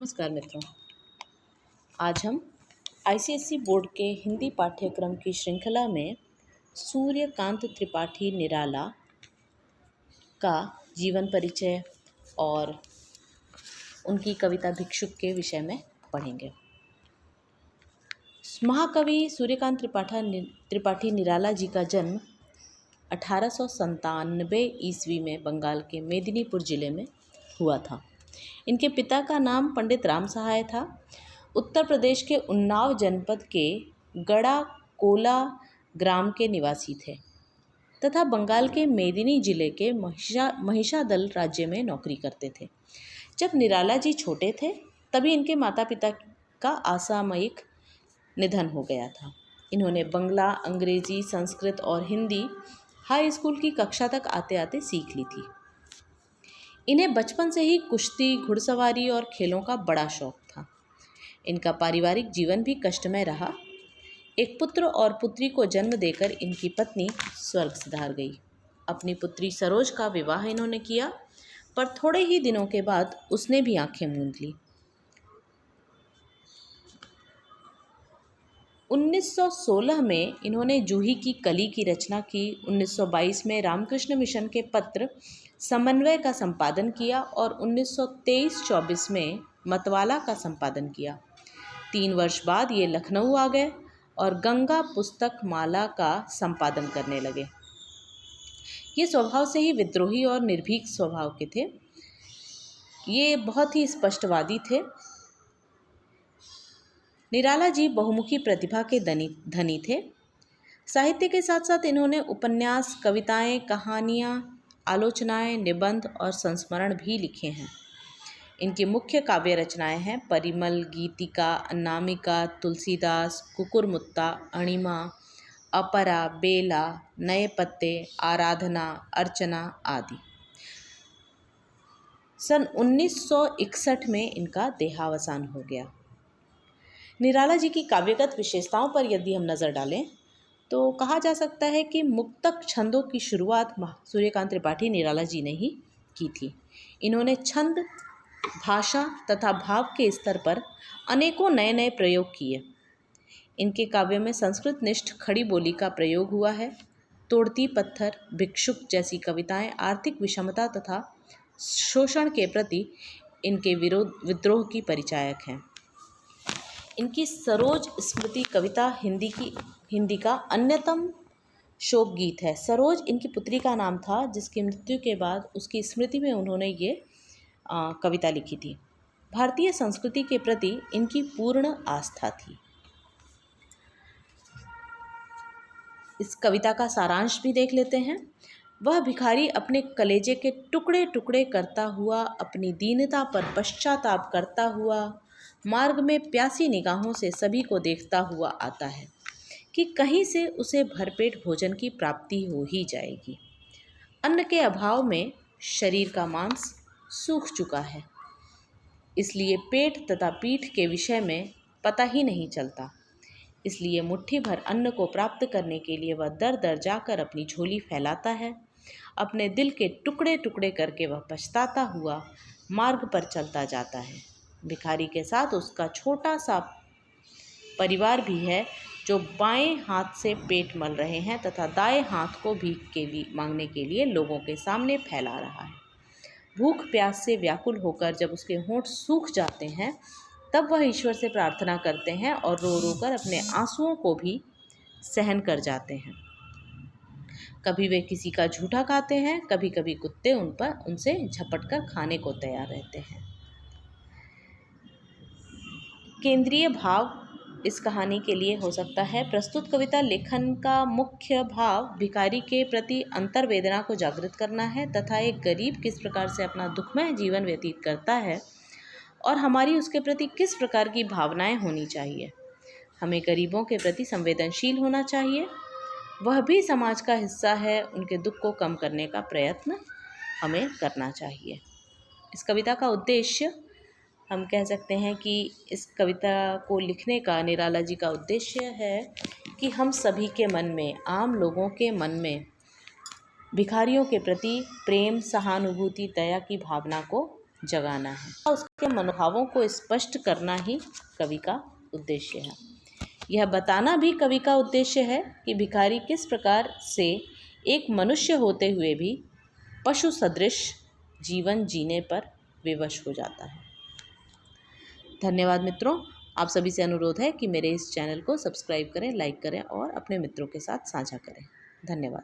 नमस्कार मित्रों। आज हम आईसीएसई बोर्ड के हिंदी पाठ्यक्रम की श्रृंखला में सूर्यकांत त्रिपाठी निराला का जीवन परिचय और उनकी कविता भिक्षुक के विषय में पढ़ेंगे। महाकवि सूर्यकांत त्रिपाठी निराला जी का जन्म 1897 ईस्वी में बंगाल के मेदिनीपुर जिले में हुआ था। इनके पिता का नाम पंडित राम सहाय था। उत्तर प्रदेश के उन्नाव जनपद के गड़ा कोला ग्राम के निवासी थे तथा बंगाल के मेदिनी जिले के महिषादल राज्य में नौकरी करते थे। जब निराला जी छोटे थे तभी इनके माता पिता का असामयिक निधन हो गया था। इन्होंने बंगला, अंग्रेजी, संस्कृत और हिंदी हाई स्कूल की कक्षा तक आते आते सीख ली थी। इन्हें बचपन से ही कुश्ती, घुड़सवारी और खेलों का बड़ा शौक था। इनका पारिवारिक जीवन भी कष्टमय रहा। एक पुत्र और पुत्री को जन्म देकर इनकी पत्नी स्वर्ग सिधार गई। अपनी पुत्री सरोज का विवाह इन्होंने किया, पर थोड़े ही दिनों के बाद उसने भी आंखें मूंद ली। 1916 में इन्होंने जूही की कली की रचना की। 1922 में रामकृष्ण मिशन के पत्र समन्वय का संपादन किया और 1923-24 में मतवाला का संपादन किया। 3 वर्ष बाद ये लखनऊ आ गए और गंगा पुस्तक माला का संपादन करने लगे। ये स्वभाव से ही विद्रोही और निर्भीक स्वभाव के थे। ये बहुत ही स्पष्टवादी थे। निराला जी बहुमुखी प्रतिभा के धनी थे। साहित्य के साथ साथ इन्होंने उपन्यास, कविताएं, कहानियाँ, आलोचनाएं, निबंध और संस्मरण भी लिखे हैं। इनकी मुख्य काव्य रचनाएं हैं परिमल, गीतिका, अनामिका, तुलसीदास, कुकुरमुत्ता, अणिमा, अपरा, बेला, नए पत्ते, आराधना, अर्चना आदि। सन 1961 में इनका देहावसान हो गया। निराला जी की काव्यगत विशेषताओं पर यदि हम नज़र डालें तो कहा जा सकता है कि मुक्तक छंदों की शुरुआत सूर्यकांत त्रिपाठी निराला जी ने ही की थी। इन्होंने छंद, भाषा तथा भाव के स्तर पर अनेकों नए नए प्रयोग किए। इनके काव्य में संस्कृत निष्ठ खड़ी बोली का प्रयोग हुआ है। तोड़ती पत्थर, भिक्षुक जैसी कविताएं आर्थिक विषमता तथा शोषण के प्रति इनके विद्रोह की परिचायक हैं। इनकी सरोज स्मृति कविता हिंदी का अन्यतम शोक गीत है। सरोज इनकी पुत्री का नाम था, जिसकी मृत्यु के बाद उसकी स्मृति में उन्होंने ये कविता लिखी थी। भारतीय संस्कृति के प्रति इनकी पूर्ण आस्था थी। इस कविता का सारांश भी देख लेते हैं। वह भिखारी अपने कलेजे के टुकड़े टुकड़े करता हुआ, अपनी दीनता पर पश्चाताप करता हुआ, मार्ग में प्यासी निगाहों से सभी को देखता हुआ आता है कि कहीं से उसे भरपेट भोजन की प्राप्ति हो ही जाएगी। अन्न के अभाव में शरीर का मांस सूख चुका है, इसलिए पेट तथा पीठ के विषय में पता ही नहीं चलता। इसलिए मुट्ठी भर अन्न को प्राप्त करने के लिए वह दर दर जाकर अपनी झोली फैलाता है। अपने दिल के टुकड़े टुकड़े करके वह पछताता हुआ मार्ग पर चलता जाता है। भिखारी के साथ उसका छोटा सा परिवार भी है, जो बाएं हाथ से पेट मल रहे हैं तथा दाएं हाथ को भीख के लिए मांगने के लिए लोगों के सामने फैला रहा है। भूख प्यास से व्याकुल होकर जब उसके होंठ सूख जाते हैं, तब वह ईश्वर से प्रार्थना करते हैं और रो रो कर अपने आंसुओं को भी सहन कर जाते हैं। कभी वे किसी का झूठा खाते हैं, कभी कभी कुत्ते उनसे झपट कर खाने को तैयार रहते हैं। केंद्रीय भाव इस कहानी के लिए हो सकता है। प्रस्तुत कविता लेखन का मुख्य भाव भिखारी के प्रति अंतर्वेदना को जागृत करना है तथा एक गरीब किस प्रकार से अपना दुखमय जीवन व्यतीत करता है और हमारी उसके प्रति किस प्रकार की भावनाएं होनी चाहिए। हमें गरीबों के प्रति संवेदनशील होना चाहिए। वह भी समाज का हिस्सा है, उनके दुख को कम करने का प्रयत्न हमें करना चाहिए। इस कविता का उद्देश्य, हम कह सकते हैं कि इस कविता को लिखने का निराला जी का उद्देश्य है कि हम सभी के मन में, आम लोगों के मन में भिखारियों के प्रति प्रेम, सहानुभूति, दया की भावना को जगाना है। उसके मनोभावों को स्पष्ट करना ही कवि का उद्देश्य है। यह बताना भी कवि का उद्देश्य है कि भिखारी किस प्रकार से एक मनुष्य होते हुए भी पशु सदृश जीवन जीने पर विवश हो जाता है। धन्यवाद मित्रों। आप सभी से अनुरोध है कि मेरे इस चैनल को सब्सक्राइब करें, लाइक करें और अपने मित्रों के साथ साझा करें। धन्यवाद।